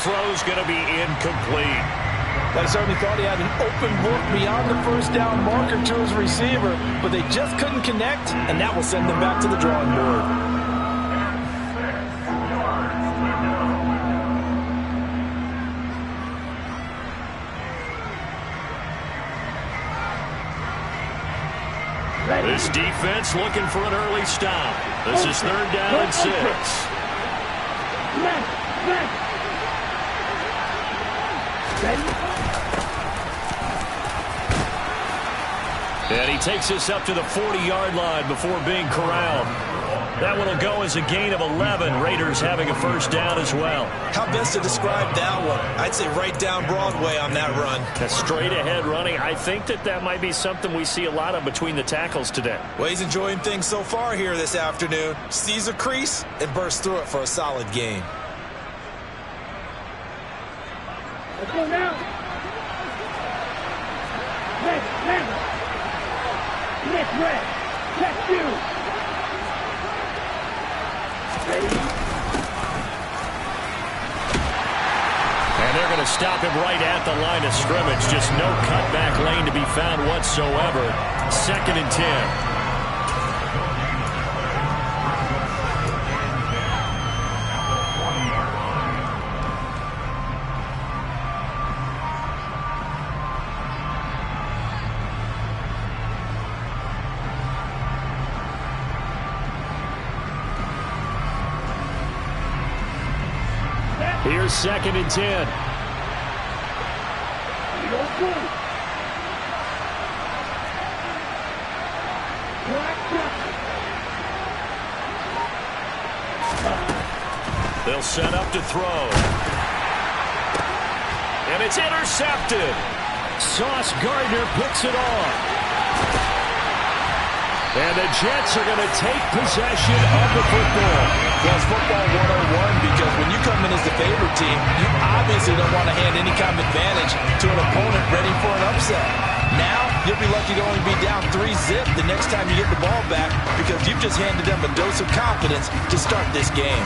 throw's going to be incomplete. I certainly thought he had an open look beyond the first down marker to his receiver, but they just couldn't connect, and that will send them back to the drawing board. This defense looking for an early stop. This is 3rd down and 6. And he takes us up to the 40-yard line before being corralled. That one will go as a gain of 11. Raiders having a first down as well. How best to describe that one? I'd say right down Broadway on that run. A straight-ahead running. I think that might be something we see a lot of between the tackles today. Well, he's enjoying things so far here this afternoon. Sees a crease and bursts through it for a solid gain. Let's go now. Next red. Check you. And they're going to stop him right at the line of scrimmage. Just no cutback lane to be found whatsoever. 2nd and 10. Here's 2nd and 10. They'll set up to throw. And it's intercepted. Sauce Gardner puts it on. And the Jets are going to take possession of the football. Well, it's football 101 because when you come in as the favorite team, you obviously don't want to hand any kind of advantage to an opponent ready for an upset. Now, you'll be lucky to only be down 3-zip the next time you get the ball back because you've just handed them a dose of confidence to start this game.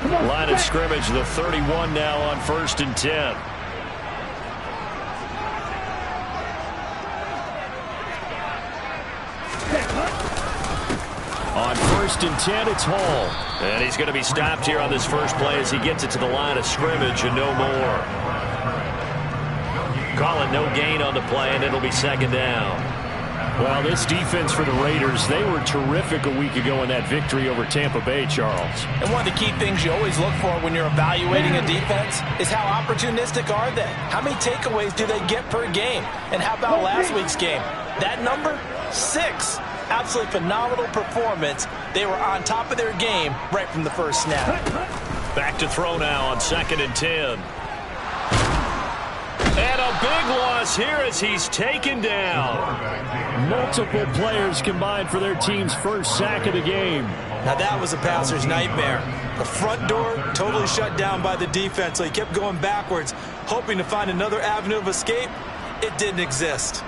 Line of scrimmage, the 31 now on 1st and 10. On 1st and 10, it's Hall. And he's going to be stopped here on this first play as he gets it to the line of scrimmage and no more. Call it no gain on the play, and it'll be 2nd down. Well, this defense for the Raiders, they were terrific a week ago in that victory over Tampa Bay, Charles. And one of the key things you always look for when you're evaluating a defense is how opportunistic are they? How many takeaways do they get per game? And how about last week's game? That number? 6. Absolutely phenomenal performance. They were on top of their game right from the first snap. Back to throw now on 2nd and 10. And a big loss here as he's taken down. Multiple players combined for their team's first sack of the game. Now that was a passer's nightmare. The front door totally shut down by the defense, so he kept going backwards, hoping to find another avenue of escape. It didn't exist.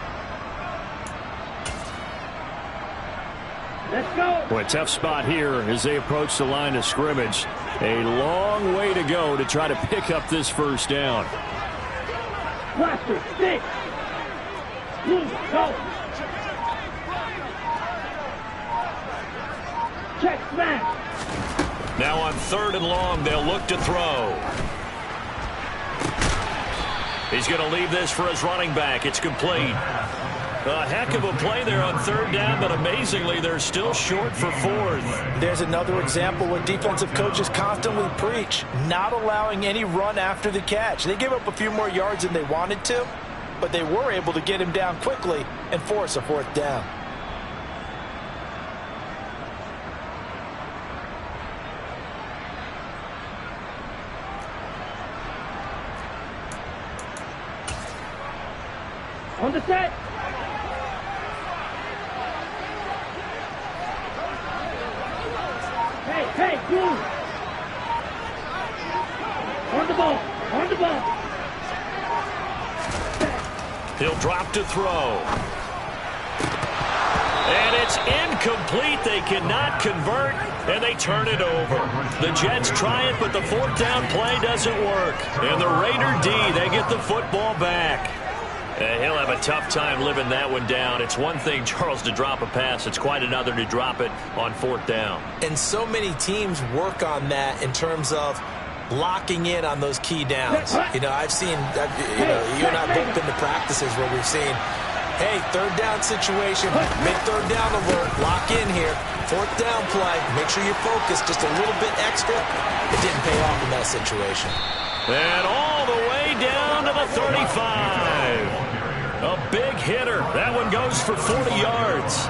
Let's go. Boy, tough spot here as they approach the line of scrimmage. A long way to go to try to pick up this first down. Cluster, 6. Go. Check smash. Now on 3rd and long, they'll look to throw. He's going to leave this for his running back. It's complete. A heck of a play there on 3rd down, but amazingly, they're still short for 4th. There's another example what defensive coaches constantly preach, not allowing any run after the catch. They gave up a few more yards than they wanted to, but they were able to get him down quickly and force a 4th down. On the set. Hey, move. On the ball. He'll drop to throw. And it's incomplete. They cannot convert, and they turn it over. The Jets try it, but the fourth down play doesn't work. And the Raider D, they get the football back. He'll have a tough time living that one down. It's one thing, Charles, to drop a pass. It's quite another to drop it on fourth down. And so many teams work on that in terms of locking in on those key downs. You know, I've seen, you and I have both been to practices where we've seen, hey, third down situation, big third down alert, lock in here, fourth down play, make sure you focus just a little bit extra. It didn't pay off in that situation. And all the way down to the 35. A big hitter. That one goes for 40 yards.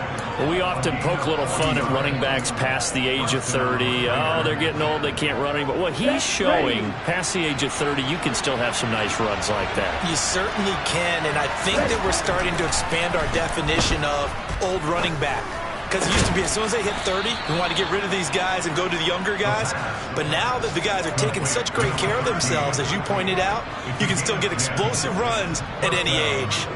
We often poke a little fun at running backs past the age of 30. Oh, they're getting old, they can't run anymore. Well, he's showing past the age of 30, you can still have some nice runs like that. You certainly can, and I think that we're starting to expand our definition of old running back. Because it used to be as soon as they hit 30, we want to get rid of these guys and go to the younger guys. But now that the guys are taking such great care of themselves, as you pointed out, you can still get explosive runs at any age.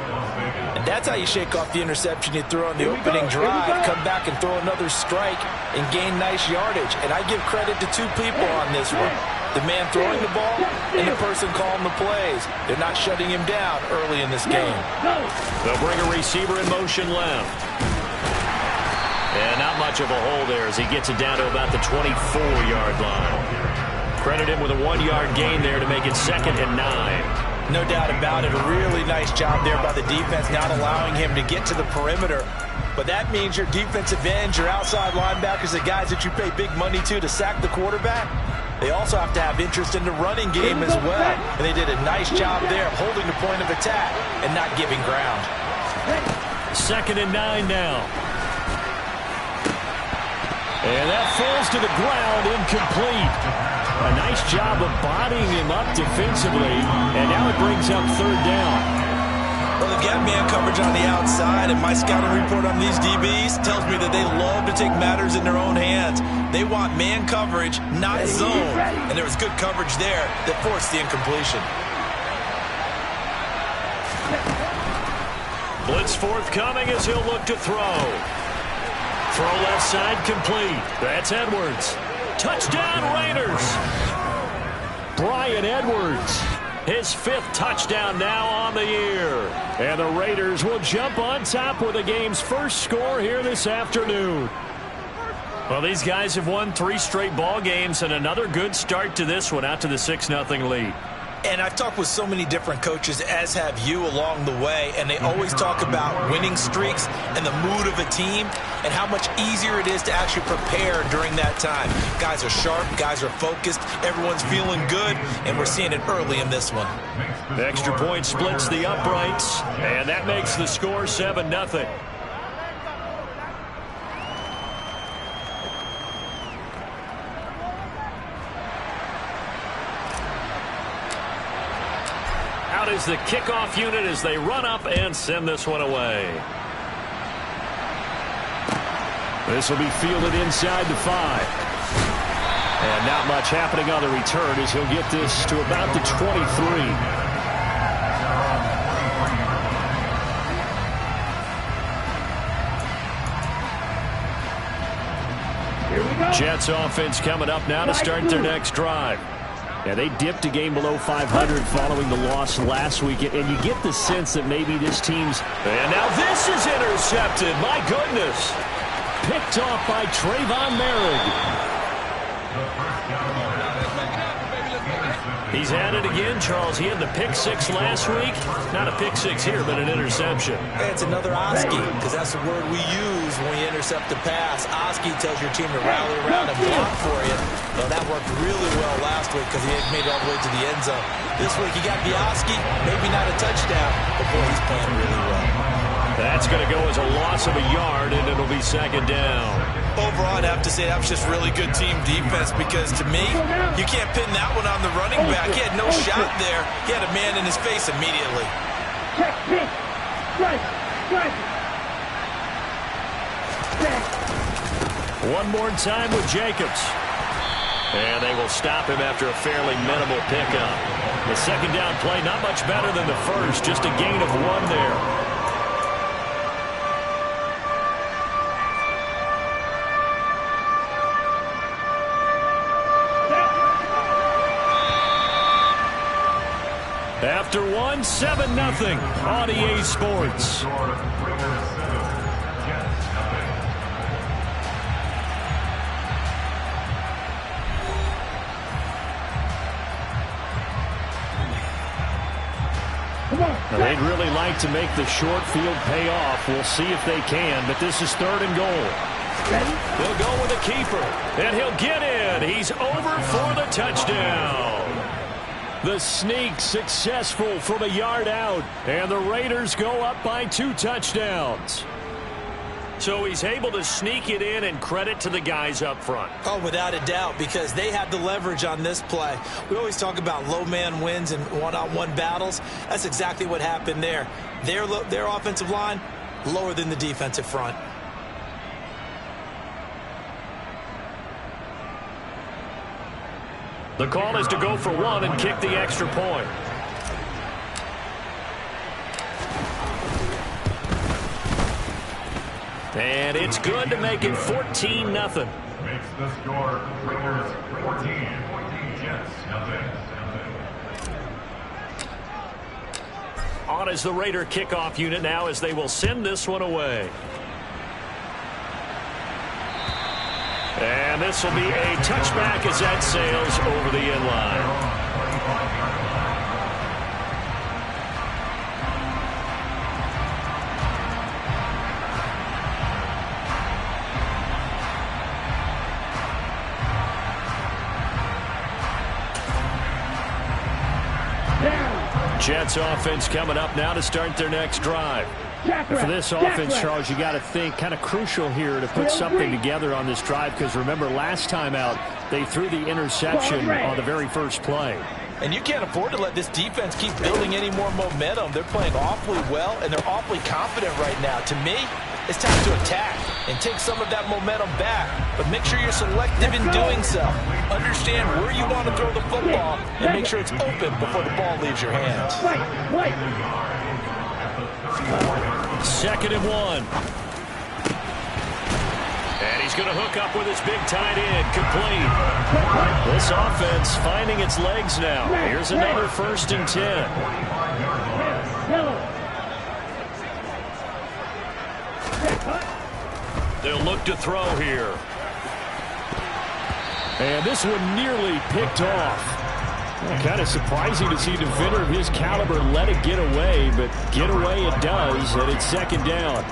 And that's how you shake off the interception you threw on the opening drive, come back and throw another strike and gain nice yardage. And I give credit to two people on this one. The man throwing the ball and the person calling the plays. They're not shutting him down early in this game. They'll bring a receiver in motion left. And not much of a hole there as he gets it down to about the 24-yard line. Credit him with a 1-yard gain there to make it 2nd and 9. No doubt about it. A really nice job there by the defense, not allowing him to get to the perimeter. But that means your defensive ends, your outside linebackers, the guys that you pay big money to sack the quarterback, they also have to have interest in the running game as well. And they did a nice job there of holding the point of attack and not giving ground. 2nd and 9 now. And that falls to the ground, incomplete. A nice job of bodying him up defensively, and now it brings up 3rd down. Well, they've got man coverage on the outside, and my scouting report on these DBs tells me that they love to take matters in their own hands. They want man coverage, not zone, and there was good coverage there that forced the incompletion. Blitz forthcoming as he'll look to throw. Throw left side complete. That's Edwards. Touchdown Raiders. Bryan Edwards. His 5th touchdown now on the year. And the Raiders will jump on top with the game's first score here this afternoon. Well, these guys have won 3 straight ball games and another good start to this one out to the 6-0 lead. And I've talked with so many different coaches, as have you, along the way, and they always talk about winning streaks and the mood of a team and how much easier it is to actually prepare during that time. Guys are sharp, guys are focused, everyone's feeling good, and we're seeing it early in this one. The extra point splits the uprights, and that makes the score 7-0. Out is the kickoff unit as they run up and send this one away. This will be fielded inside the 5. And not much happening on the return as he'll get this to about the 23. Jets offense coming up now to start their next drive. Yeah, they dipped a game below 500 following the loss last week, and you get the sense that maybe this team's... And now this is intercepted. My goodness. Picked off by Trayvon Merrick. He's at it again, Charles. He had the pick 6 last week. Not a pick 6 here, but an interception. It's another Oski, because that's the word we use when we intercept the pass. Oski tells your team to rally around and block for you. Well, that worked really well last week because he made it all the way to the end zone. This week he got the Oski, maybe not a touchdown, but boy, he's playing really well. That's going to go as a loss of a yard, and it'll be 2nd down. Overall, I'd have to say that was just really good team defense because, to me, you can't pin that one on the running back. He had no shot there. He had a man in his face immediately. Check, pitch, strike, strike. One more time with Jacobs. And they will stop him after a fairly minimal pickup. The 2nd down play, not much better than the first, just a gain of 1 there. after one, 7-0 on EA Sports. Now, they'd really like to make the short field pay off. We'll see if they can, but this is 3rd and goal. They'll go with a keeper, and he'll get in. He's over for the touchdown. The sneak successful from a yard out, and the Raiders go up by 2 touchdowns. So he's able to sneak it in, and credit to the guys up front. Oh, without a doubt, because they have the leverage on this play. We always talk about low man wins and one-on-one battles. That's exactly what happened there. Their offensive line, lower than the defensive front. The call is to go for 1 and kick the extra point. And it's good to make it 14-0. Makes the score Raiders 14, Jets nothing. On is the Raider kickoff unit now as they will send this one away. And this will be a touchback as that sails over the end line. Jets offense coming up now to start their next drive. For this offense, Charles, you got to think kind of crucial here to put something together on this drive, because remember last time out they threw the interception on the very first play. And you can't afford to let this defense keep building any more momentum. They're playing awfully well, and they're awfully confident right now. To me, it's time to attack and take some of that momentum back. But make sure you're selective in doing so. Understand where you want to throw the football and make sure it's open before the ball leaves your hands. 2nd and 1. And he's going to hook up with his big tight end, complete. This offense finding its legs now. Here's another 1st and 10. They'll look to throw here. And this one nearly picked off. Kind of surprising to see a defender of his caliber let it get away, but get away it does, and it's 2nd down.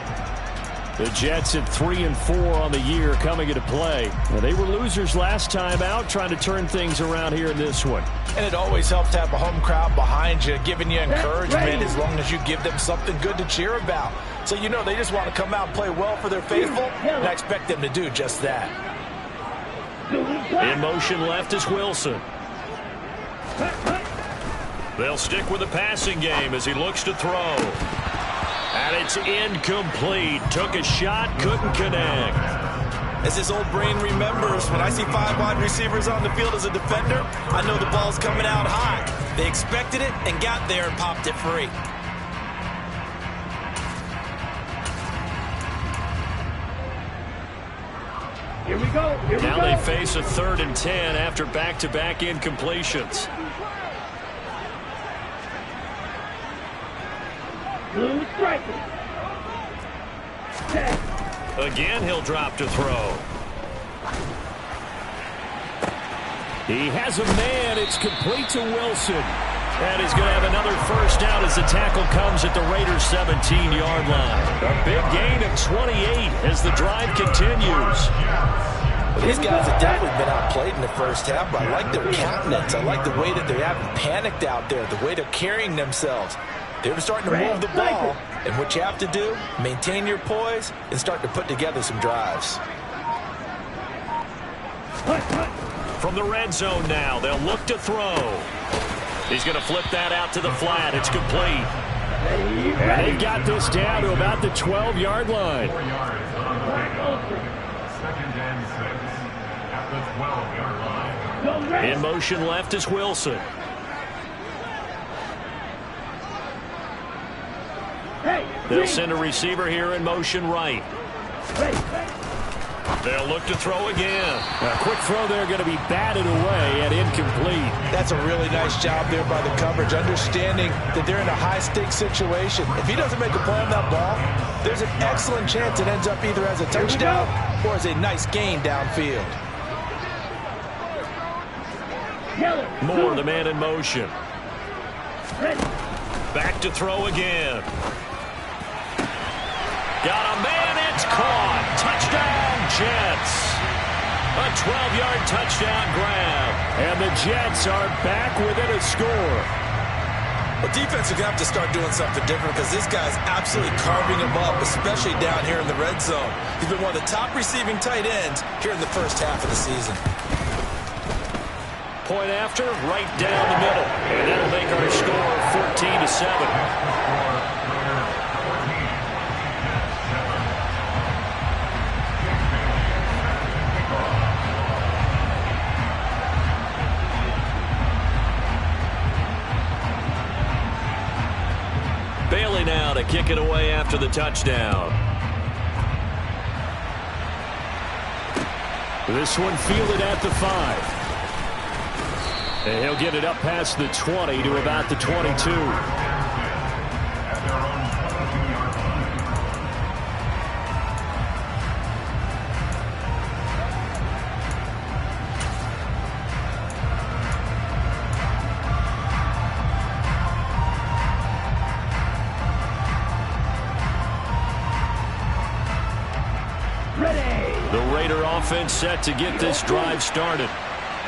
The Jets at 3 and 4 on the year coming into play. Well, they were losers last time out, trying to turn things around here in this one. And it always helps to have a home crowd behind you, giving you encouragement as long as you give them something good to cheer about. So you know they just want to come out and play well for their faithful, and I expect them to do just that. In motion left is Wilson. They'll stick with the passing game as he looks to throw. And it's incomplete. Took a shot, couldn't connect. As his old brain remembers, when I see 5 wide receivers on the field as a defender, I know the ball's coming out high. They expected it and got there and popped it free. Here we go. Now they face a 3rd and 10 after back-to-back incompletions. Blue striker. Again, he'll drop to throw. He has a man. It's complete to Wilson. And he's going to have another 1st down as the tackle comes at the Raiders' 17-yard line. A big gain of 28 as the drive continues. Well, these guys have definitely been outplayed in the first half, but I like their countenance. I like the way that they haven't panicked out there, the way they're carrying themselves. They're starting to move the ball, and what you have to do, maintain your poise and start to put together some drives. From the red zone now, they'll look to throw. He's going to flip that out to the flat. It's complete. And they've got this down to about the 12-yard line. 4 yards on 2nd and 6 at the 12-yard line. In motion left is Wilson. They'll send a receiver here in motion right. They'll look to throw again. A quick throw there going to be batted away and incomplete. That's a really nice job there by the coverage, understanding that they're in a high-stakes situation. If he doesn't make a play on that ball, there's an excellent chance it ends up either as a touchdown or as a nice gain downfield. Moore, the man in motion. Back to throw again. Got a man, it's caught. Touchdown, Jets. A 12-yard touchdown grab. And the Jets are back within a score. Well, defense are going to have to start doing something different because this guy's absolutely carving them up, especially down here in the red zone. He's been one of the top receiving tight ends here in the first half of the season. Point after, right down the middle. And that'll make our score 14-7. Bailey now to kick it away after the touchdown. This one fielded at the 5. And he'll get it up past the 20 to about the 22. The Raider offense set to get this drive started.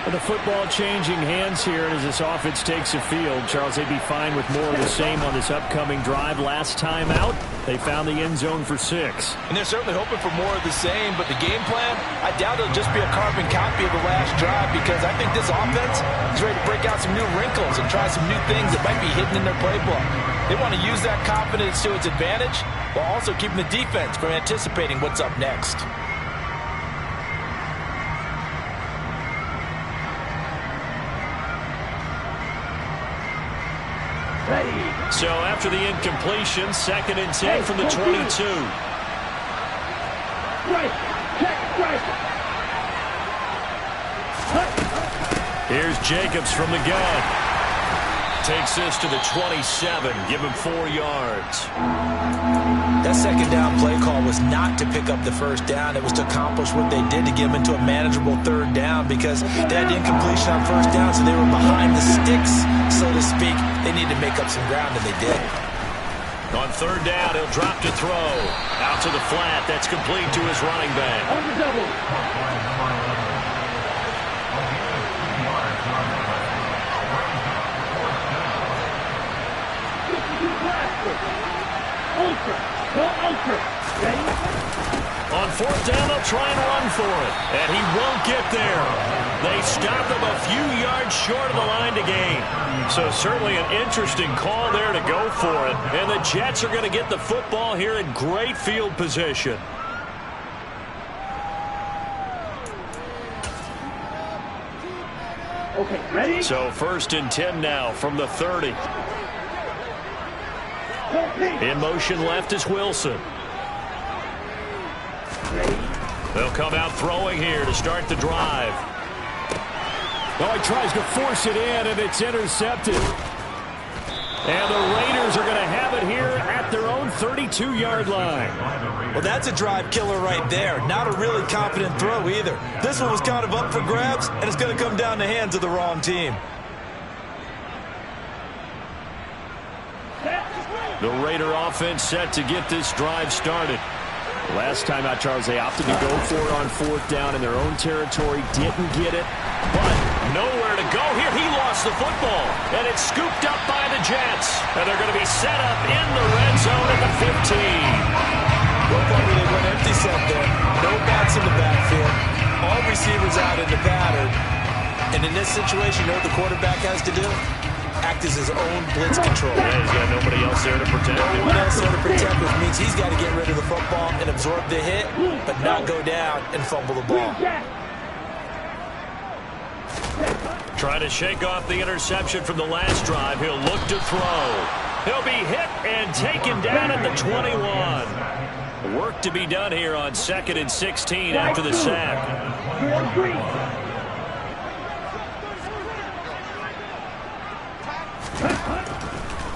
The football changing hands here, and as this offense takes the field, Charles, they'd be fine with more of the same on this upcoming drive. Last time out, they found the end zone for 6. And they're certainly hoping for more of the same, but the game plan, I doubt it'll just be a carbon copy of the last drive because I think this offense is ready to break out some new wrinkles and try some new things that might be hidden in their playbook. They want to use that confidence to its advantage while also keeping the defense from anticipating what's up next. So after the incompletion, 2nd and 10 from the 22. Here's Jacobs from the gun. Takes this to the 27. Give him 4 yards. That second down play call was not to pick up the first down. It was to accomplish what they did to get them into a manageable 3rd down because they had incompletion on 1st down, so they were behind the sticks, so to speak. They needed to make up some ground, and they did. On 3rd down, he'll drop to throw. Out to the flat. That's complete to his running back. On the double. On 4th down, they'll try and run for it. And he won't get there. They stop him a few yards short of the line to gain. So certainly an interesting call there to go for it. And the Jets are going to get the football here in great field position. Okay, ready? So 1st and 10 now from the 30. In motion left is Wilson. They'll come out throwing here to start the drive. Oh, he tries to force it in, and it's intercepted. And the Raiders are going to have it here at their own 32-yard line. Well, that's a drive killer right there. Not a really confident throw either. This one was kind of up for grabs, and it's going to come down the hands of the wrong team. The Raider offense set to get this drive started. Last time out, Charles, they opted to go for it on 4th down in their own territory. Didn't get it, but nowhere to go here. He lost the football, and it's scooped up by the Jets. And they're going to be set up in the red zone at the 15. Look over, they went empty set there. No backs in the backfield. All receivers out in the pattern. And in this situation, you know what the quarterback has to do? Act as his own blitz control. Yeah, he's got nobody else there to protect him. No one else there to protect, which means he's got to get rid of the football and absorb the hit, but not go down and fumble the ball. Trying to shake off the interception from the last drive. He'll look to throw. He'll be hit and taken down at the 21. Work to be done here on 2nd and 16 after the sack.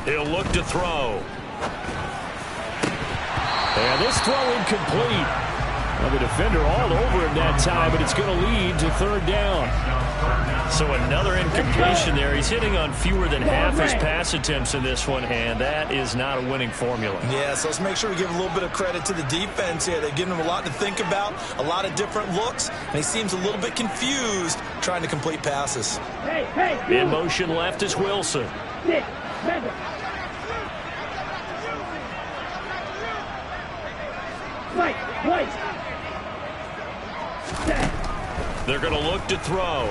He'll look to throw. And this throw incomplete. Well, the defender all over him that time, but it's going to lead to 3rd down. So another incompletion there. He's hitting on fewer than half his pass attempts in this one, and that is not a winning formula. Yeah, so let's make sure we give a little bit of credit to the defense here. They've given him a lot to think about, a lot of different looks, and he seems a little bit confused trying to complete passes. In motion left is Wilson. They're going to look to throw.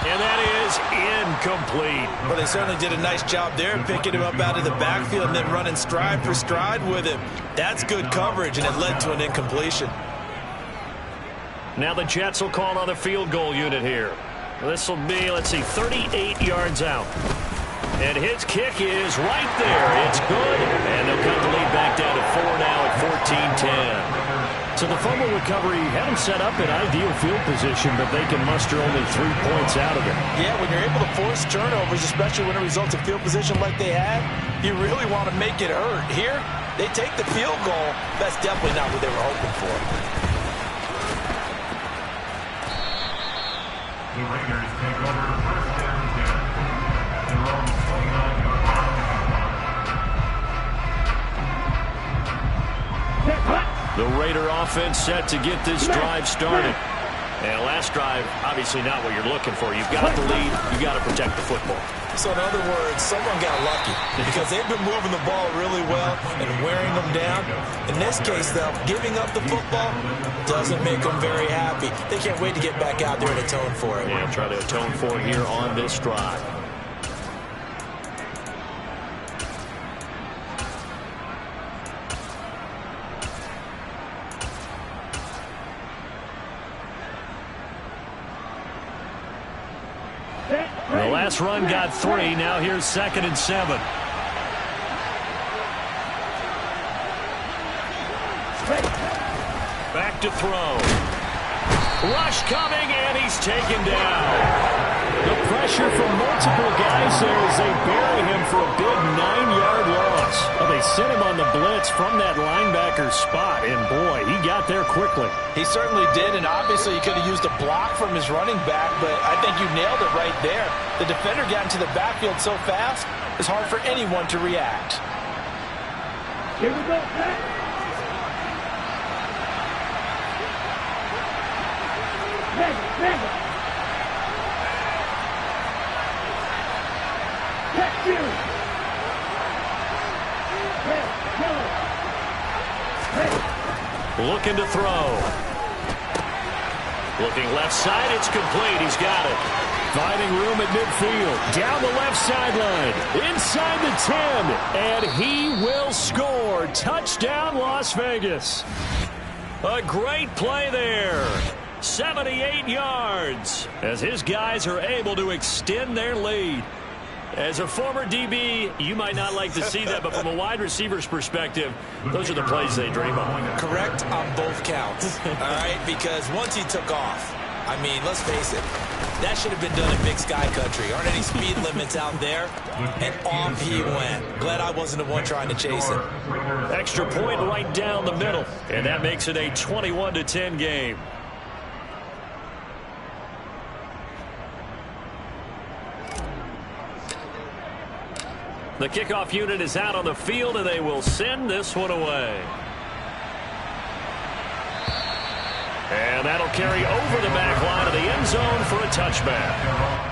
And that is incomplete. Well, they certainly did a nice job there, picking him up out of the backfield and then running stride for stride with him. That's good coverage, and it led to an incompletion. Now the Jets will call on the field goal unit here. This will be, let's see, 38 yards out. And his kick is right there. It's good. And they'll cut the lead back down to 4 now at 14-10. So the fumble recovery had them set up in ideal field position, but they can muster only 3 points out of it. Yeah, when you're able to force turnovers, especially when it results in field position like they had, you really want to make it hurt. Here, they take the field goal. That's definitely not what they were hoping for. The Raiders take over 1st and 10. Their own 29-yard line. The Raider offense set to get this drive started. And last drive, obviously not what you're looking for. You've got the lead. You've got to protect the football. So in other words, someone got lucky because they've been moving the ball really well and wearing them down. In this case, though, giving up the football doesn't make them very happy. They can't wait to get back out there and atone for it. Yeah, try to atone for it here on this drive. The last run got 3. Now here's 2nd and 7. Back to throw. Rush coming, and he's taken down. The pressure from multiple guys there as they bury him for a big 9-yard loss. Well, they sent him on the blitz from that linebacker spot, and boy, he got there quickly. He certainly did, and obviously he could have used a block from his running back, but I think you nailed it right there. The defender got into the backfield so fast, it's hard for anyone to react. Here we go, Pat. Mega. Catch you. Looking to throw. Looking left side, it's complete. He's got it. Finding room at midfield. Down the left sideline. Inside the 10. And he will score. Touchdown, Las Vegas. A great play there. 78 yards as his guys are able to extend their lead. As a former DB, you might not like to see that, but from a wide receiver's perspective, those are the plays they dream of. Correct on both counts, all right? Because once he took off, I mean, let's face it, that should have been done in Big Sky Country. Aren't any speed limits out there? And off he went. Glad I wasn't the one trying to chase him. Extra point right down the middle, and that makes it a 21-10 game. The kickoff unit is out on the field, and they will send this one away. And that'll carry over the back line of the end zone for a touchback.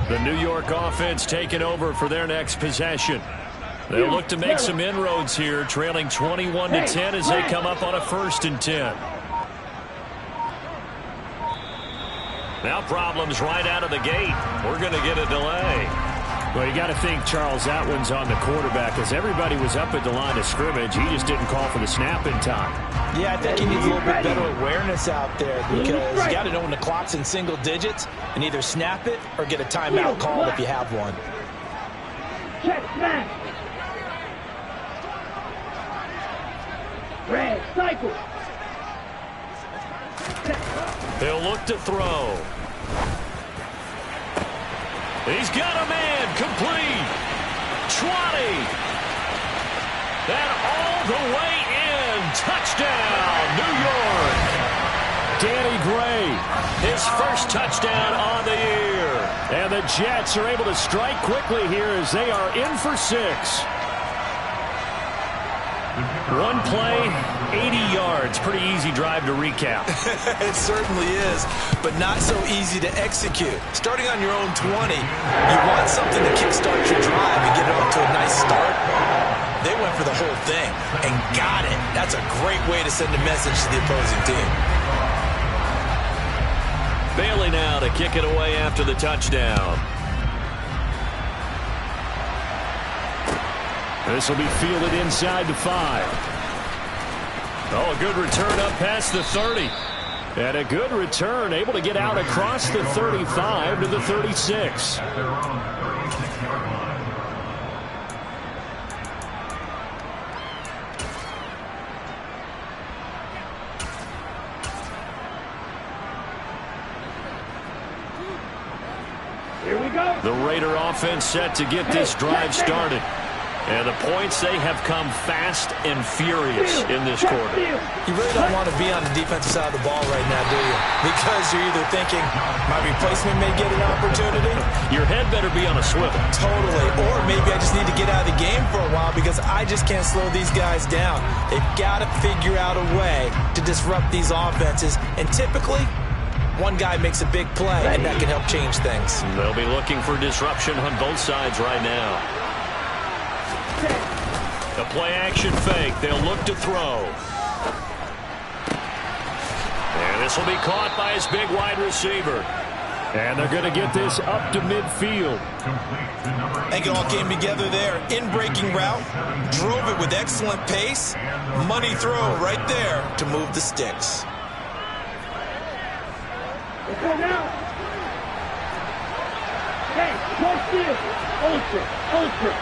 The New York offense taking over for their next possession. They'll look to make some inroads here, trailing 21-10 as they come up on a 1st and 10. Now problems right out of the gate. We're going to get a delay. Well, you got to think, Charles, that one's on the quarterback, as everybody was up at the line of scrimmage. He just didn't call for the snap in time. Yeah, I think he needs a little bit better awareness out there, because you got to know when the clock's in single digits and either snap it or get a timeout called if you have one. Check snap. Red cycle. He'll look to throw. He's got a man, complete. 20. And all the way in. Touchdown, New York. Danny Gray, His first touchdown on the year. and the Jets are able to strike quickly here as they are in for 6. One play, 80 yards. Pretty easy drive to recap. It certainly is, but not so easy to execute. Starting on your own 20, you want something to kickstart your drive and get it off to a nice start. They went for the whole thing and got it. That's a great way to send a message to the opposing team. Bailey now to kick it away after the touchdown. This will be fielded inside the 5. Oh, a good return up past the 30. And a good return, able to get out across the 35 to the 36. At their own 36-yard line. Here we go. The Raider offense set to get this drive started. And the points, they have come fast and furious in this quarter. You really don't want to be on the defensive side of the ball right now, do you? Because you're either thinking, my replacement may get an opportunity. Your head better be on a swivel. Totally. Or maybe I just need to get out of the game for a while because I just can't slow these guys down. They've got to figure out a way to disrupt these offenses. And typically, one guy makes a big play, and that can help change things. They'll be looking for disruption on both sides right now. The play-action fake. They'll look to throw. And this will be caught by his big wide receiver. And they're going to get this up to midfield. I think it all came together there. In-breaking route, drove it with excellent pace. Money throw right there to move the sticks. Let's go now. Hey, watch this. Ultra, ultra.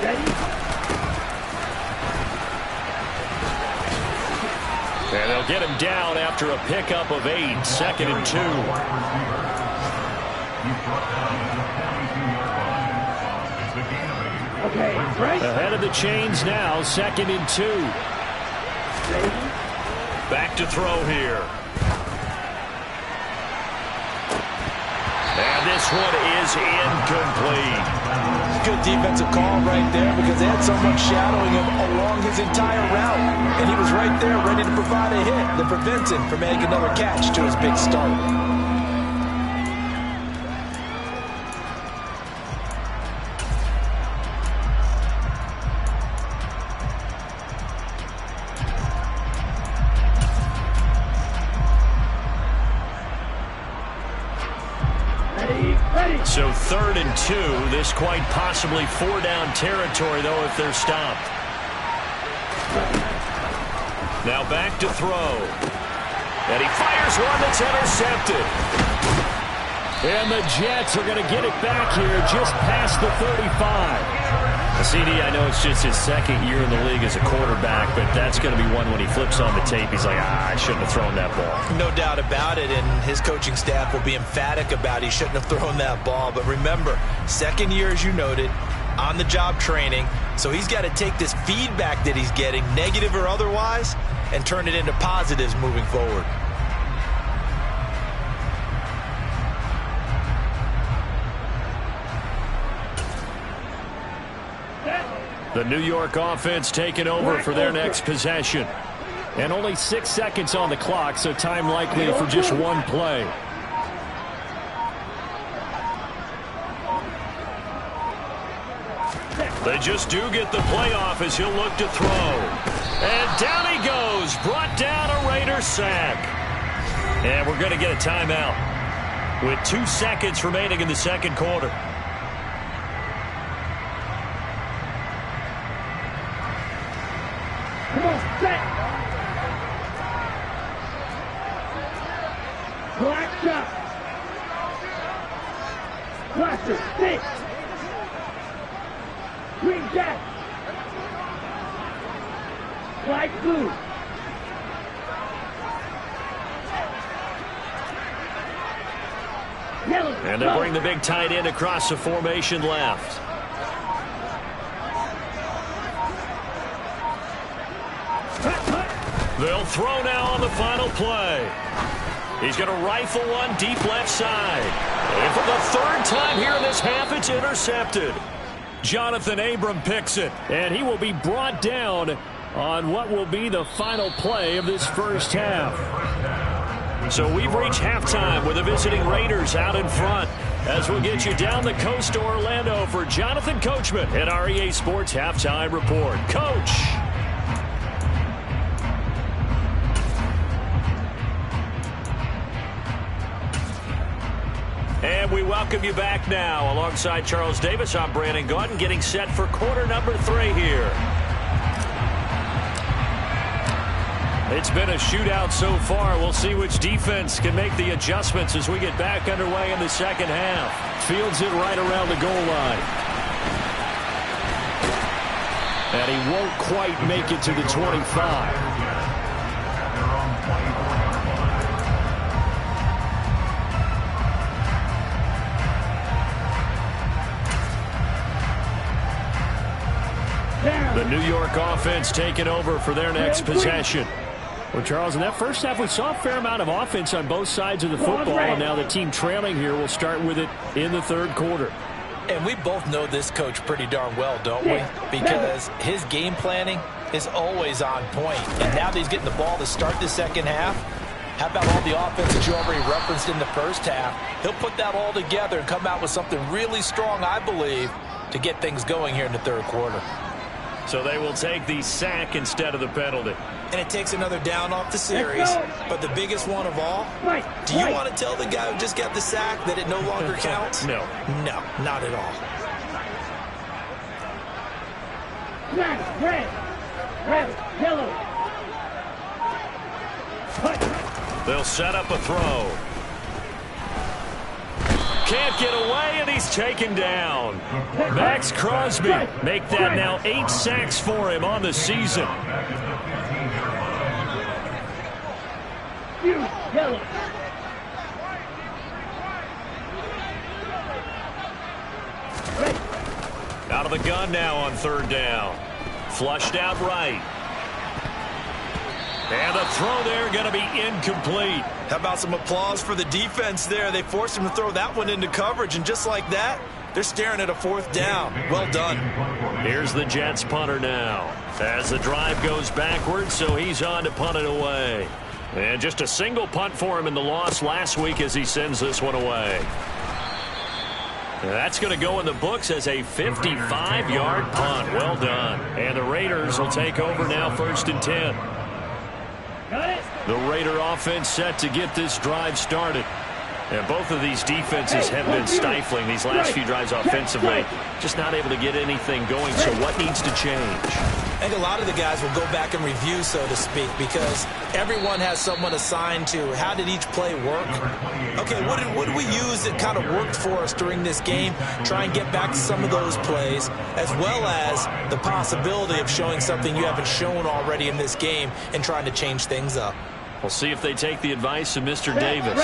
Ready? And they'll get him down after a pickup of 8, 2nd and 2. Okay, right. Ahead of the chains now, 2nd and 2. Back to throw here. And this one is incomplete. Good defensive call right there because they had so much shadowing him along his entire route. And he was right there ready to provide a hit that prevents him from making another catch to his big start. So 3rd and 2. This quite possibly 4-down territory, though, if they're stopped. Now back to throw. And he fires one that's intercepted. And the Jets are going to get it back here just past the 35. CD, I know it's just his 2nd year in the league as a quarterback, but that's going to be one when he flips on the tape. He's like, I shouldn't have thrown that ball. No doubt about it, and his coaching staff will be emphatic about he shouldn't have thrown that ball. But remember, 2nd year, as you noted, on-the-job training, so he's got to take this feedback that he's getting, negative or otherwise, and turn it into positives moving forward. The New York offense taking over for their next possession. And only 6 seconds on the clock, so time likely for just one play. They just do get the playoff as he'll look to throw. And down he goes. Brought down a Raiders sack. And we're going to get a timeout with 2 seconds remaining in the second quarter. Come on, set. Black shot. Blaster, stick. Green jack. Black blue. Yellow. And they bring the big tight end across the formation left. They'll throw now on the final play. He's going to rifle one deep left side. And for the third time here in this half, it's intercepted. Jonathan Abram picks it. And he will be brought down on what will be the final play of this first half. So we've reached halftime with the visiting Raiders out in front. As we'll get you down the coast to Orlando for Jonathan Coachman at our EA Sports Halftime Report. Coach. And we welcome you back now. Alongside Charles Davis, I'm Brandon Gaudin, getting set for quarter number 3 here. It's been a shootout so far. We'll see which defense can make the adjustments as we get back underway in the second half. Fields it right around the goal line. And he won't quite make it to the 25. The New York offense taking over for their next possession. Well, Charles, in that first half, we saw a fair amount of offense on both sides of the football. And now the team trailing here will start with it in the third quarter. And we both know this coach pretty darn well, don't we? Because his game planning is always on point. And now that he's getting the ball to start the second half, how about all the offense that you already referenced in the first half? He'll put that all together and come out with something really strong, I believe, to get things going here in the third quarter. So they will take the sack instead of the penalty. And it takes another down off the series. But the biggest one of all, do you want to tell the guy who just got the sack that it no longer counts? No. No, not at all. Black, red, yellow. They'll set up a throw. Can't get away, and he's taken down. Max Crosby make that now 8 sacks for him on the season. Yellow. Out of the gun now on third down. Flushed out right. And the throw there going to be incomplete. How about some applause for the defense there? They forced him to throw that one into coverage, and just like that, they're staring at a fourth down. Well done. Here's the Jets punter now. As the drive goes backwards, so he's on to punt it away. And just a single punt for him in the loss last week as he sends this one away. That's going to go in the books as a 55-yard punt. Well done. And the Raiders will take over now, 1st and 10. The Raider offense set to get this drive started. And both of these defenses have been stifling these last few drives offensively. Just not able to get anything going, so what needs to change? I think a lot of the guys will go back and review, so to speak, because everyone has someone assigned to how did each play work. Okay, what did we use that kind of worked for us during this game? Try and get back to some of those plays, as well as the possibility of showing something you haven't shown already in this game and trying to change things up. We'll see if they take the advice of Mr. Davis.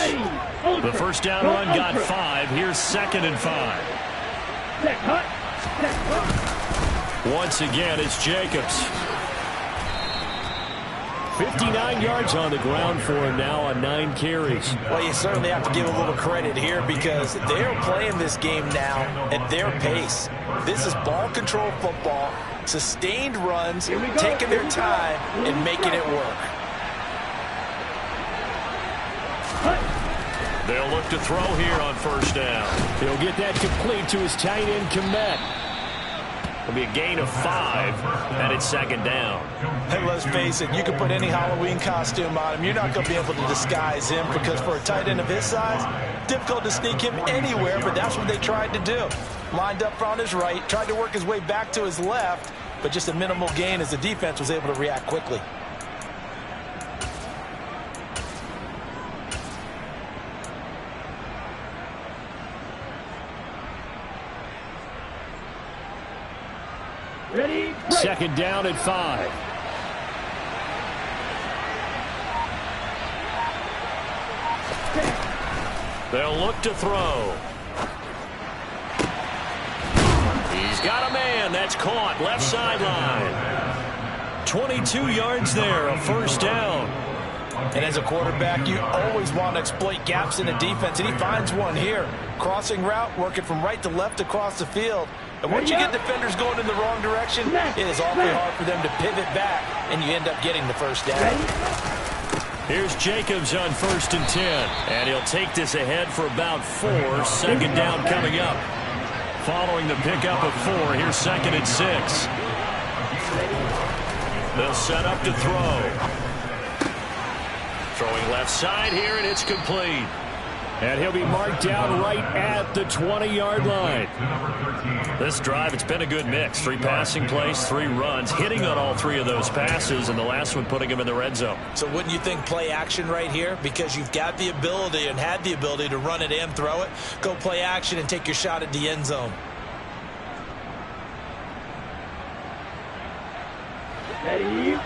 The first down run got 5. Here's 2nd and 5. Once again, it's Jacobs. 59 yards on the ground for him now on 9 carries. Well, you certainly have to give a little credit here because they're playing this game now at their pace. This is ball control football, sustained runs, taking their time and making it work. They'll look to throw here on 1st down. He'll get that complete to his tight end, Komet. It'll be a gain of 5, and it's second down. And let's face it, you can put any Halloween costume on him. You're not going to be able to disguise him because for a tight end of his size, difficult to sneak him anywhere, but that's what they tried to do. Lined up on his right, tried to work his way back to his left, but just a minimal gain as the defense was able to react quickly. Ready? Second down at 5. They'll look to throw. He's got a man. That's caught. Left sideline. 22 yards there. A first down. And as a quarterback, you always want to exploit gaps in the defense, and he finds one here. Crossing route, working from right to left across the field. And once you get defenders going in the wrong direction, it is awfully hard for them to pivot back, and you end up getting the first down. Here's Jacobs on 1st and 10. And he'll take this ahead for about 4. Second down coming up. Following the pickup of 4, here's 2nd and 6. They'll set up to throw. Throwing left side here, and it's complete. And he'll be marked down right at the 20-yard line. This drive, it's been a good mix. 3 passing plays, 3 runs, hitting on all 3 of those passes, and the last one putting him in the red zone. So wouldn't you think play action right here? Because you've got the ability and had the ability to run it and throw it. Go play action and take your shot at the end zone. Ready?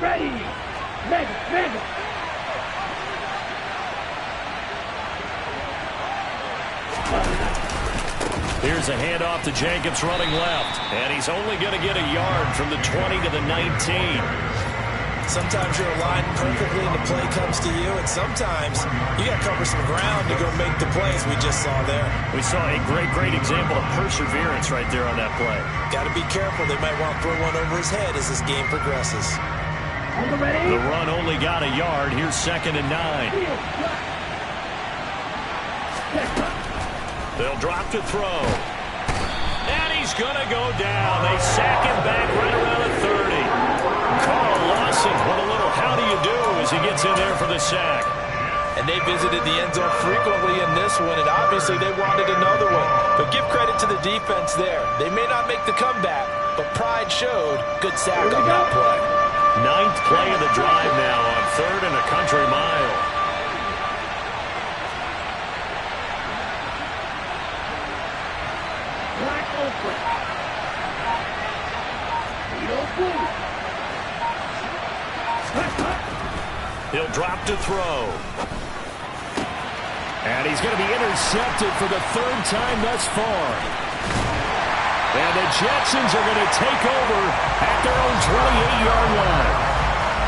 Mega. Here's a handoff to Jacobs running left. And he's only going to get a yard from the 20 to the 19. Sometimes you're aligned perfectly and the play comes to you, and sometimes you got to cover some ground to go make the plays we just saw there. We saw a great example of perseverance right there on that play. Got to be careful. They might want to throw one over his head as this game progresses. The run only got a yard. Here's 2nd and 9. They'll drop to throw. And he's going to go down. They sack him back right around the 30. Carl Lawson, what a little how do you do as he gets in there for the sack. And they visited the end zone frequently in this one, and obviously they wanted another one. But give credit to the defense there. They may not make the comeback, but pride showed. Good sack on that play. 9th play of the drive now on 3rd and a country mile. He'll drop to throw. And he's going to be intercepted for the 3rd time thus far. And the Jetsons are going to take over at their own 28-yard line.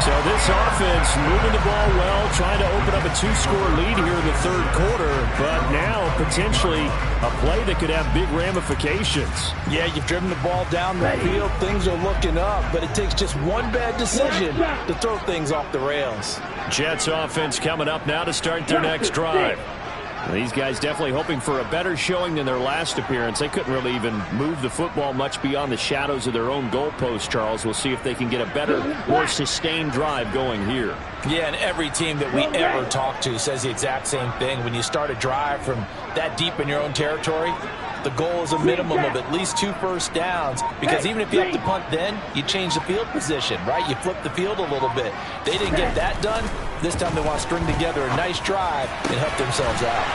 So this offense moving the ball well, trying to open up a 2-score lead here in the 3rd quarter, but now potentially a play that could have big ramifications. Yeah, you've driven the ball down the field. Things are looking up, but it takes just one bad decision to throw things off the rails. Jets offense coming up now to start their next drive. These guys definitely hoping for a better showing than their last appearance. They couldn't really even move the football much beyond the shadows of their own goalpost, Charles. We'll see if they can get a better, more sustained drive going here. Yeah, and every team that we ever talk to says the exact same thing. When you start a drive from that deep in your own territory, the goal is a minimum of at least 2 first downs, because even if you have to punt then, you change the field position, right? You flip the field a little bit. They didn't get that done. This time they want to string together a nice drive and help themselves out.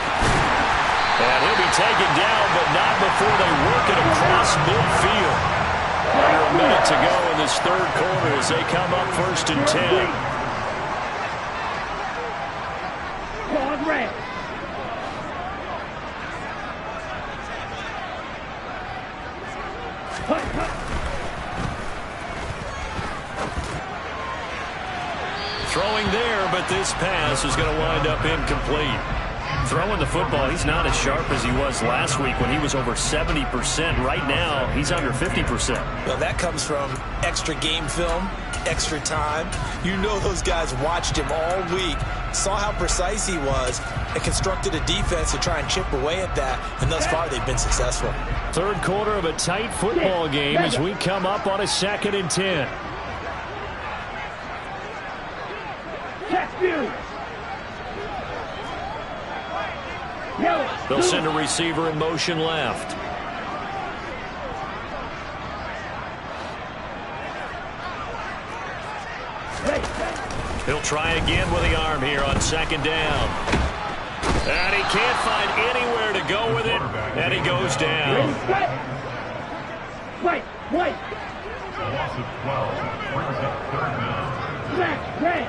And he'll be taken down, but not before they work it across midfield. Under a minute to go in this 3rd quarter as they come up 1st and 10. Throwing there, but this pass is going to wind up incomplete. Throwing the football, he's not as sharp as he was last week when he was over 70%. Right now, he's under 50%. Well, that comes from extra game film, extra time. You know those guys watched him all week, saw how precise he was, and constructed a defense to try and chip away at that, and thus far they've been successful. Third quarter of a tight football game as we come up on a 2nd and 10. They'll send a receiver in motion left. He'll try again with the arm here on 2nd down. And he can't find anywhere to go with it, and he goes down. Wait. A loss of 12 brings up 3rd down. Red.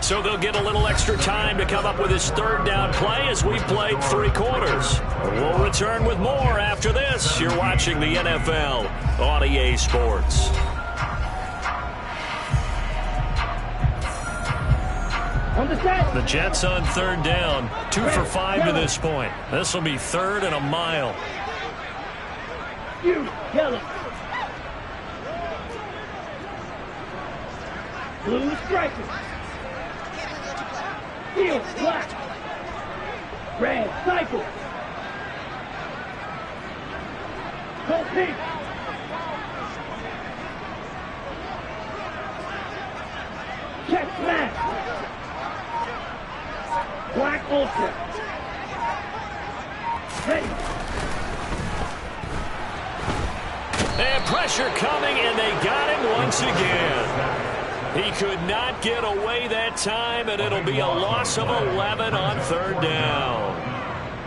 So they'll get a little extra time to come up with his 3rd down play as we've played 3 quarters. We'll return with more after this. You're watching the NFL on EA Sports. The Jets on 3rd down. 2 for 5 to this point. This will be 3rd and a mile. Yellow. Blue striker. Field black. Red cycle. Go pink. Check black. Black ultra. Ready. And pressure coming, and they got him once again. He could not get away that time, and it'll be a loss of 11 on 3rd down.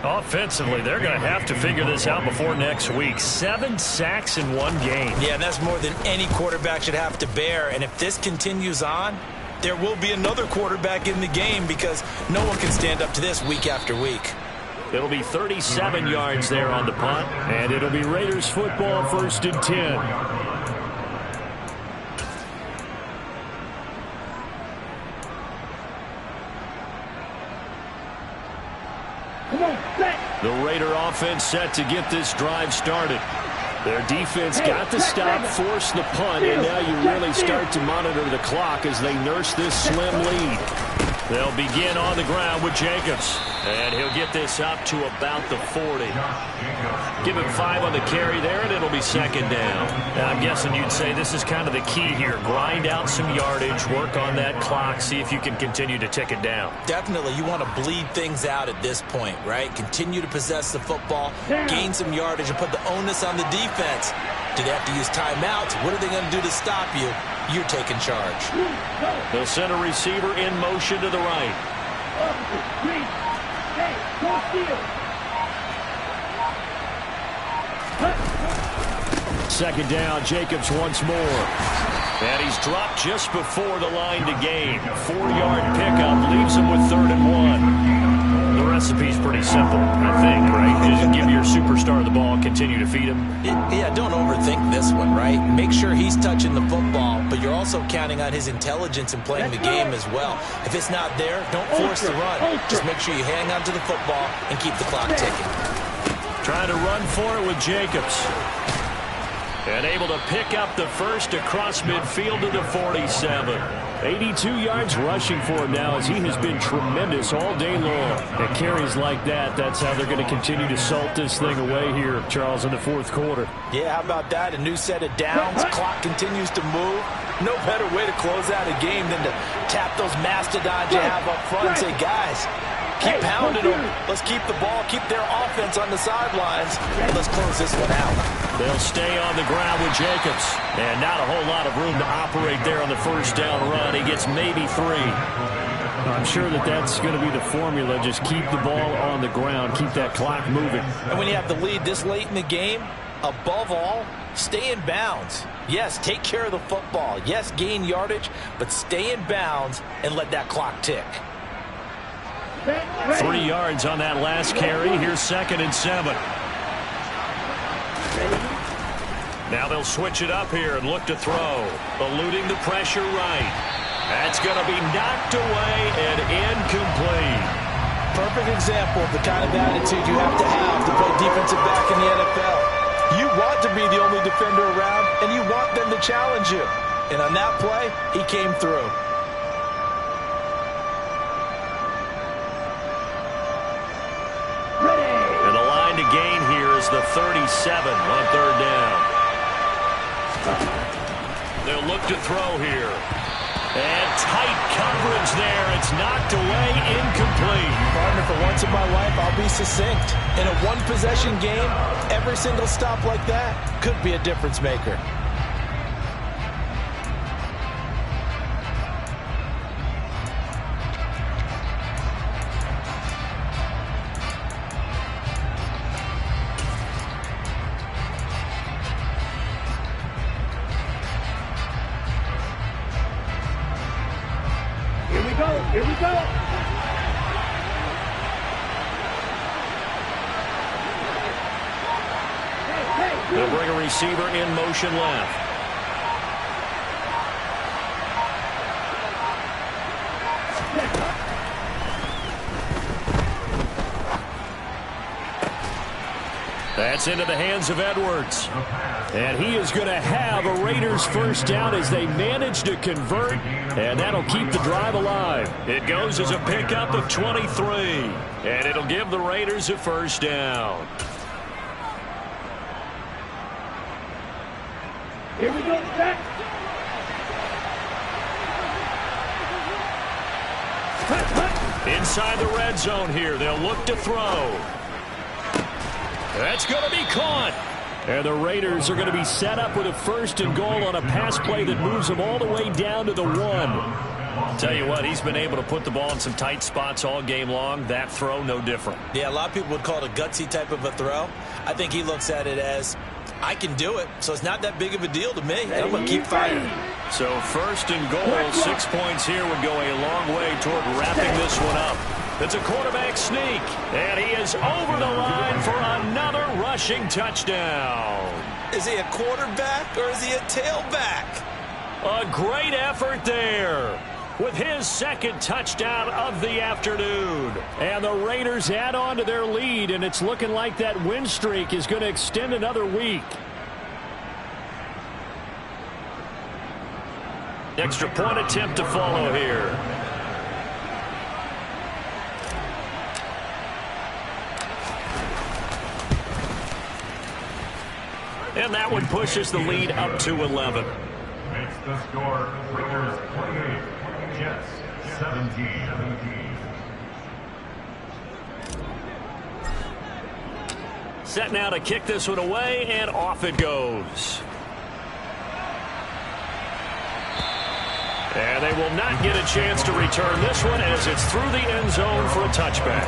Offensively, they're going to have to figure this out before next week. 7 sacks in 1 game. Yeah, and that's more than any quarterback should have to bear. And if this continues on, there will be another quarterback in the game because no one can stand up to this week after week. It'll be 37 yards there on the punt, and it'll be Raiders football 1st and 10. The Raider offense set to get this drive started. Their defense got the stop, forced the punt, and now you really start to monitor the clock as they nurse this slim lead. They'll begin on the ground with Jacobs, and he'll get this up to about the 40. Give him 5 on the carry there, and it'll be 2nd down. Now, I'm guessing you'd say this is kind of the key here. Grind out some yardage, work on that clock, see if you can continue to tick it down. Definitely, you want to bleed things out at this point, right? Continue to possess the football, gain some yardage, and put the onus on the defense. Do they have to use timeouts? What are they going to do to stop you? You're taking charge. They'll send a receiver in motion to the right. Second down, Jacobs once more. And he's dropped just before the line to gain. 4-yard pickup leaves him with 3rd and 1. The recipe's pretty simple, I think, right? Just give your superstar the ball and continue to feed him. Yeah, don't overthink this one, right? Make sure he's touching the football, but you're also counting on his intelligence in playing the game as well. If it's not there, don't force the run. Just make sure you hang on to the football and keep the clock ticking. Trying to run for it with Jacobs. And able to pick up the first across midfield to the 47. 82 yards rushing for him now as he has been tremendous all day long. At carries like that, that's how they're going to continue to salt this thing away here, Charles, in the 4th quarter. Yeah, how about that? A new set of downs. Clock continues to move. No better way to close out a game than to tap those mastodons you have up front and say, guys, keep pounding them. Let's keep the ball, keep their offense on the sidelines, and let's close this one out. They'll stay on the ground with Jacobs. And not a whole lot of room to operate there on the 1st down run. He gets maybe 3. I'm sure that's going to be the formula. Just keep the ball on the ground. Keep that clock moving. And when you have the lead this late in the game, above all, stay in bounds. Yes, take care of the football. Yes, gain yardage, but stay in bounds and let that clock tick. 3 yards on that last carry. Here's 2nd and 7. Now they'll switch it up here and look to throw. Eluding the pressure right. That's going to be knocked away and incomplete. Perfect example of the kind of attitude you have to play defensive back in the NFL. You want to be the only defender around, and you want them to challenge you. And on that play, he came through. And the line to gain here is the 37 on third down. They'll look to throw here. And tight coverage there. It's knocked away, incomplete. Partner, for once in my life, I'll be succinct. In a one-possession game, every single stop like that could be a difference maker. Here we go. They'll bring a receiver in motion left. That's into the hands of Edwards. And he is going to have a Raiders first down as they manage to convert, and that'll keep the drive alive. It goes as a pickup of 23, and it'll give the Raiders a first down. Here we go, Jack. Inside the red zone here, they'll look to throw. That's going to be caught. And the Raiders are going to be set up with a first and goal on a pass play that moves them all the way down to the 1. Tell you what, he's been able to put the ball in some tight spots all game long. That throw, no different. Yeah, a lot of people would call it a gutsy type of a throw. I think he looks at it as, I can do it, so it's not that big of a deal to me. I'm going to keep firing. So first and goal, 6 points here would go a long way toward wrapping this one up. It's a quarterback sneak, and he is over the line for another rushing touchdown. Is he a quarterback or is he a tailback? A great effort there with his second touchdown of the afternoon. And the Raiders add on to their lead, and it's looking like that win streak is going to extend another week. Extra point attempt to follow here. And that one pushes the lead up to 11. Makes the score Raiders 28, Jets 17. Set now to kick this one away, and off it goes. And they will not get a chance to return this one as it's through the end zone for a touchback.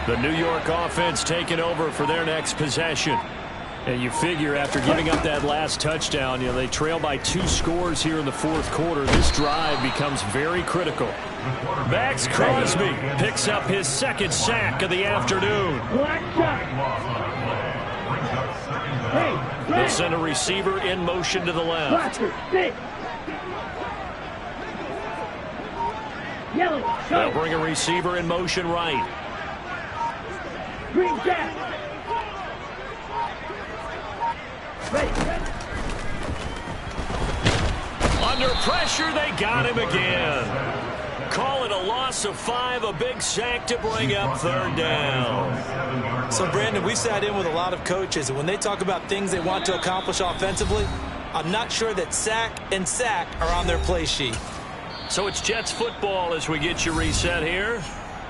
The New York offense taking over for their next possession. And you figure after giving up that last touchdown, they trail by 2 scores here in the fourth quarter. This drive becomes very critical. Max Crosby picks up his second sack of the afternoon. They'll send a receiver in motion to the left. They'll bring a receiver in motion right. Green Jack. Under pressure, they got him again. Call it a loss of 5, a big sack to bring up third down. So, Brandon, we sat in with a lot of coaches, and when they talk about things they want to accomplish offensively, I'm not sure that sack and sack are on their play sheet. So it's Jets football as we get you reset here.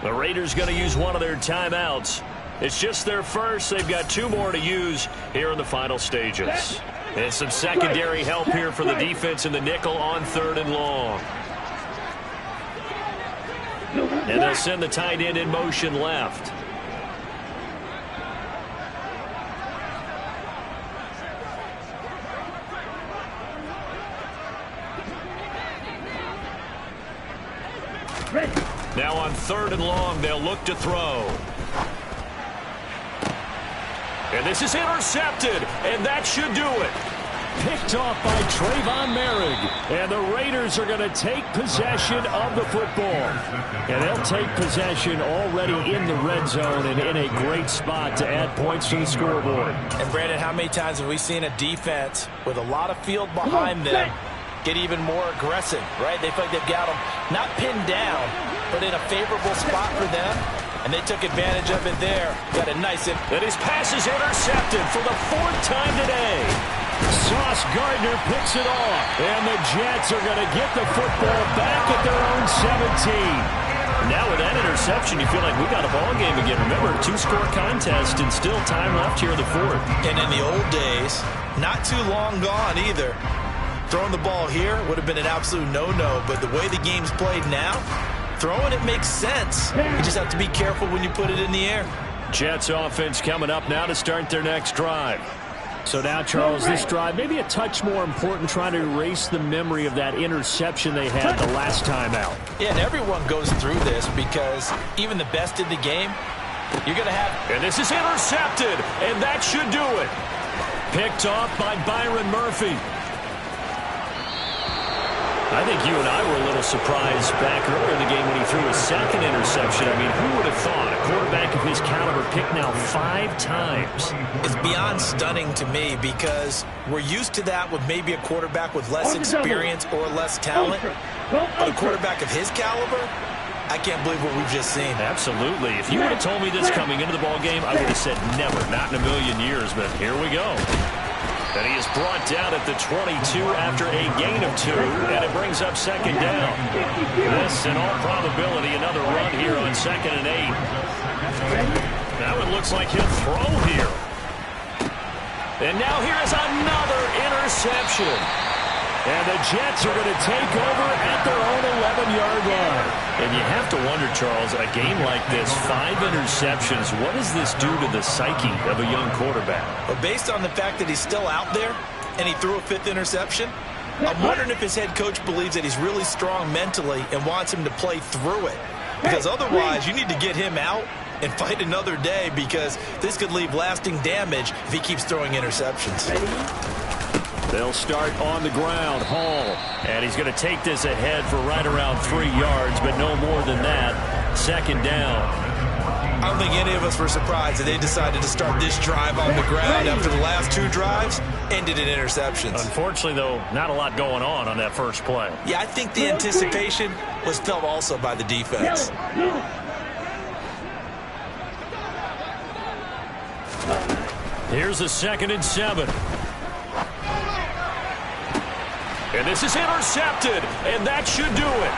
The Raiders going to use one of their timeouts. It's just their first. They've got 2 more to use here in the final stages. And some secondary help here for the defense in the nickel on third and long. And they'll send the tight end in motion left. Now on 3rd and long, they'll look to throw. And this is intercepted, and that should do it. Picked off by Trayvon Merrick. And the Raiders are going to take possession of the football. And they'll take possession already in the red zone and in a great spot to add points to the scoreboard. And Brandon, how many times have we seen a defense with a lot of field behind them get even more aggressive, right? They feel like they've got them not pinned down, but in a favorable spot for them. And they took advantage of it there. Got a nice hit. And his pass is intercepted for the 4th time today. Sauce Gardner picks it off. And the Jets are going to get the football back at their own 17. Now with that interception, you feel like we got a ball game again. Remember, 2-score contest and still time left here in the 4th. And in the old days, not too long gone either. Throwing the ball here would have been an absolute no-no. But the way the game's played now, throwing it makes sense. You just have to be careful when you put it in the air. Jets offense coming up now to start their next drive. So now, Charles, this drive maybe a touch more important, trying to erase the memory of that interception they had the last time out. Yeah, and everyone goes through this because even the best in the game, you're going to have... And this is intercepted, and that should do it. Picked off by Byron Murphy. I think you and I were a little surprised back earlier in the game when he threw his 2nd interception. I mean, who would have thought a quarterback of his caliber picked now 5 times? It's beyond stunning to me because we're used to that with maybe a quarterback with less experience or less talent. But a quarterback of his caliber, I can't believe what we've just seen. Absolutely. If you would have told me this coming into the ball game, I would have said never, not in a million years, but here we go. And he is brought down at the 22 after a gain of 2, and it brings up 2nd down. This, in all probability, another run here on 2nd and 8. Now it looks like he'll throw here. And now here is another interception. And the Jets are going to take over at their own 11-yard line. And you have to wonder, Charles, a game like this, 5 interceptions, what does this do to the psyche of a young quarterback? But based on the fact that he's still out there and he threw a 5th interception, I'm wondering if his head coach believes that he's really strong mentally and wants him to play through it. Because otherwise, you need to get him out and fight another day because this could leave lasting damage if he keeps throwing interceptions. They'll start on the ground. Hall. And he's going to take this ahead for right around 3 yards, but no more than that. 2nd down. I don't think any of us were surprised that they decided to start this drive on the ground after the last 2 drives ended in interceptions. Unfortunately, though, not a lot going on that first play. Yeah, I think the anticipation was felt also by the defense. Here's a 2nd and 7. And this is intercepted, and that should do it.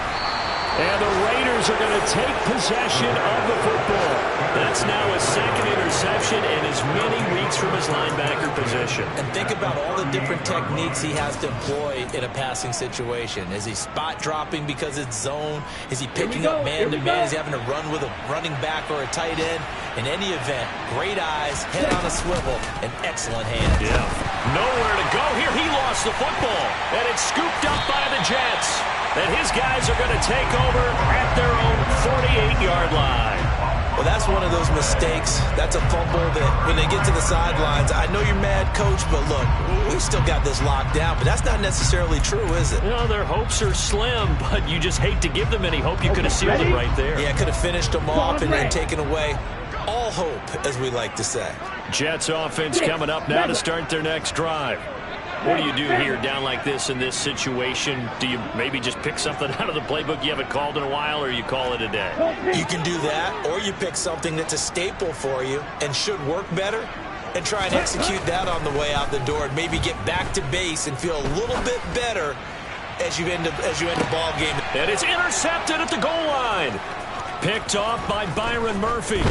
And the Raiders are going to take possession of the football. That's now his 2nd interception in as many weeks from his linebacker position. And think about all the different techniques he has to employ in a passing situation. Is he spot dropping because it's zone? Is he picking up man-to-man? Is he having to run with a running back or a tight end? In any event, great eyes, head on a swivel, and excellent hands. Yeah. Nowhere to go here. He lost the football, and it's scooped up by the Jets. And his guys are going to take over at their own 48-yard line. Well, that's one of those mistakes. That's a fumble that when they get to the sidelines, I know you're mad, Coach, but look, we've still got this locked down. But that's not necessarily true, is it? You know, their hopes are slim, but you just hate to give them any hope. You could have sealed it right there. Yeah, could have finished them off and then taken away all hope, as we like to say. Jets offense coming up now to start their next drive. What do you do here down like this in this situation? Do you maybe just pick something out of the playbook you haven't called in a while, or you call it a day? You can do that, or you pick something that's a staple for you and should work better and try and execute that on the way out the door and maybe get back to base and feel a little bit better as you end the ball game. And it's intercepted at the goal line. Picked off by Byron Murphy.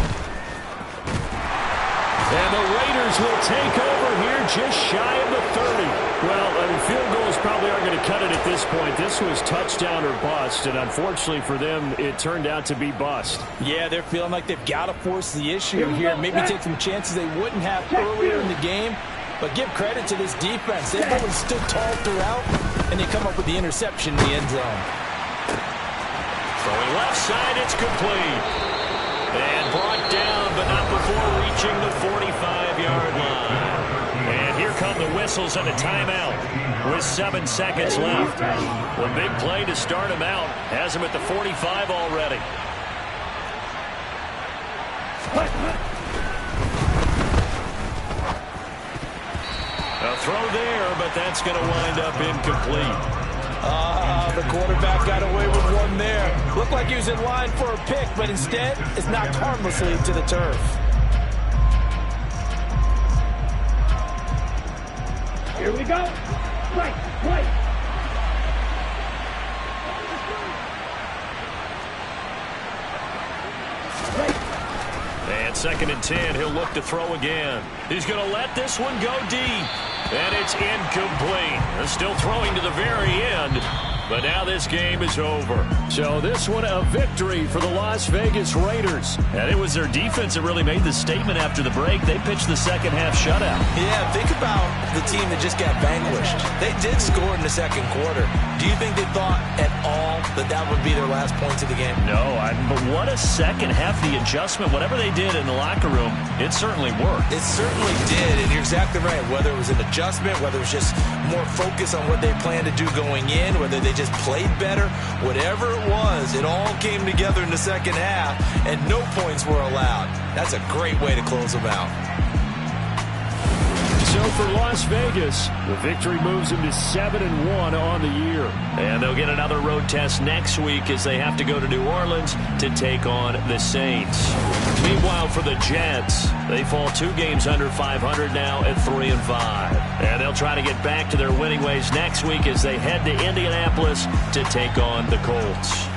And the Raiders will take over here just shy of the 30. Well, I mean, field goals probably aren't going to cut it at this point. This was touchdown or bust, and unfortunately for them, it turned out to be bust. Yeah, they're feeling like they've got to force the issue here. Maybe take some chances they wouldn't have earlier in the game. But give credit to this defense. They've really stood tall throughout, and they come up with the interception in the end zone. Throwing left side, it's complete. And brought down, but not before reaching the 45-yard line. And here come the whistles and a timeout with 7 seconds left. The big play to start him out has him at the 45 already. A throw there, but that's going to wind up incomplete. The quarterback got away with one there. Looked like he was in line for a pick, but instead, it's knocked harmlessly to the turf. Here we go. Play. And 2nd and 10, he'll look to throw again. He's going to let this one go deep. And it's incomplete. They're still throwing to the very end. But now this game is over. So this one a victory for the Las Vegas Raiders. And it was their defense that really made the statement after the break. They pitched the second half shutout. Yeah, think about the team that just got vanquished. They did score in the second quarter. Do you think they thought at all that that would be their last points of the game? No, but what a second half. The adjustment, whatever they did in the locker room, it certainly worked. It certainly did, and you're exactly right. Whether it was an adjustment, whether it was just more focus on what they planned to do going in, whether they just played better, whatever it was, it all came together in the second half, and no points were allowed. That's a great way to close them out. So for Las Vegas, the victory moves them to 7-1 on the year. And they'll get another road test next week as they have to go to New Orleans to take on the Saints. Meanwhile, for the Jets, they fall 2 games under 500 now at 3-5. And they'll try to get back to their winning ways next week as they head to Indianapolis to take on the Colts.